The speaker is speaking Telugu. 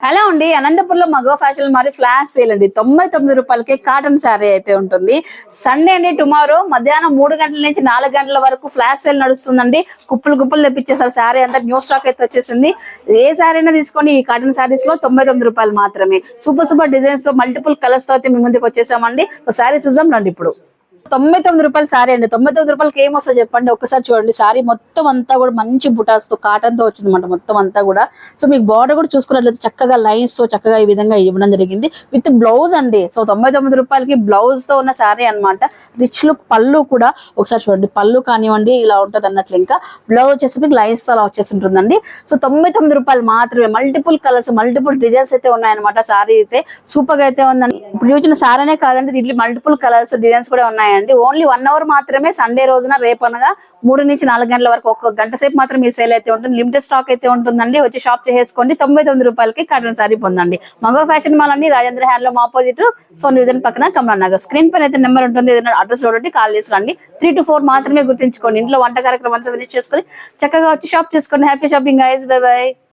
హలో అండి, అనంతపురంలో మగ ఫ్యాషన్ మరి ఫ్లాష్ సేల్ అండి. 99 రూపాయలకి కాటన్ శారీ అయితే ఉంటుంది. సండే అండి, టుమారో మధ్యాహ్నం 3 గంటల నుంచి 4 గంటల వరకు ఫ్లాష్ సేల్ నడుస్తుందండి. కుప్పలు తెప్పించేసారు. శారీ అంతా న్యూ స్టాక్ అయితే వచ్చేసింది. ఏ శారీ అయినా తీసుకోండి, ఈ కాటన్ శారీస్ లో 99 రూపాయలు మాత్రమే. సూపర్ డిజైన్స్ తో, మల్టిపుల్ కలర్స్ తో అయితే మీ ముందుకు వచ్చేసామండి. శారీ చూద్దాం రండి. ఇప్పుడు 99 రూపాయల శారీ అండి. 99 రూపాయలకి ఏం వస్తుంది చెప్పండి. ఒక్కసారి చూడండి. శారీ మొత్తం అంతా కూడా మంచి బుటాస్ తో, కాటన్ తో వచ్చింది అనమాట మొత్తం అంతా కూడా. సో మీకు బార్డర్ కూడా చూసుకున్నట్లయితే చక్కగా లైన్స్ తో చక్కగా ఈ విధంగా ఇవ్వడం జరిగింది విత్ బ్లౌజ్ అండి. సో 99 రూపాయలకి బ్లౌజ్ తో ఉన్న శారీ అనమాట. రిచ్ లుక్ పళ్ళు కూడా ఒకసారి చూడండి. పళ్ళు కానివ్వండి ఇలా ఉంటది అన్నట్లు. ఇంకా బ్లౌజ్ వచ్చేసి మీకు లైన్స్ తో అలా వచ్చేసి ఉంటుందండి. సో 99 రూపాయలు మాత్రమే. మల్టిపుల్ కలర్స్, మల్టిపుల్ డిజైన్స్ అయితే ఉన్నాయన్నమాట. శారీ అయితే సూపర్ గా అయితే ఉందండి. ఇప్పుడు చూసిన శారీనే కాదండి, దీంట్లో మల్టిపుల్ కలర్స్, డిజైన్స్ కూడా ఉన్నాయండి. ఓన్లీ 1 అవర్ మాత్రమే. సండే రోజున రేపు అనగా 3 నుంచి 4 గంటల వరకు, 1 గంట సేపు మాత్రం ఈ సేల్ అయితే ఉంటుంది. లిమిటెడ్ స్టాక్ అయితే ఉంటుందండి. వచ్చి షాప్ చేసుకోండి. 99 రూపాయలకి కాటన్ శారీ పొందండి. మగ ఫ్యాషన్ మాల్ అండి, రాజేంద్ర హ్యాండ్లూమ్ ఆపోజిట్ సోన్ డివిజన్ పక్కన కమలా నగర్. స్క్రీన్ పైన అయితే నెంబర్ ఉంటుంది. ఏదైనా అడ్రస్ చూడండి, కాల్ చేసి రండి. 3 to 4 మాత్రమే గుర్తుంచుకోండి. ఇంట్లో వంట కార్యక్రమం అంతా ఫినిష్ చేసుకొని చక్కగా వచ్చి షాప్ చేసుకోండి. Happy shopping guys. By by.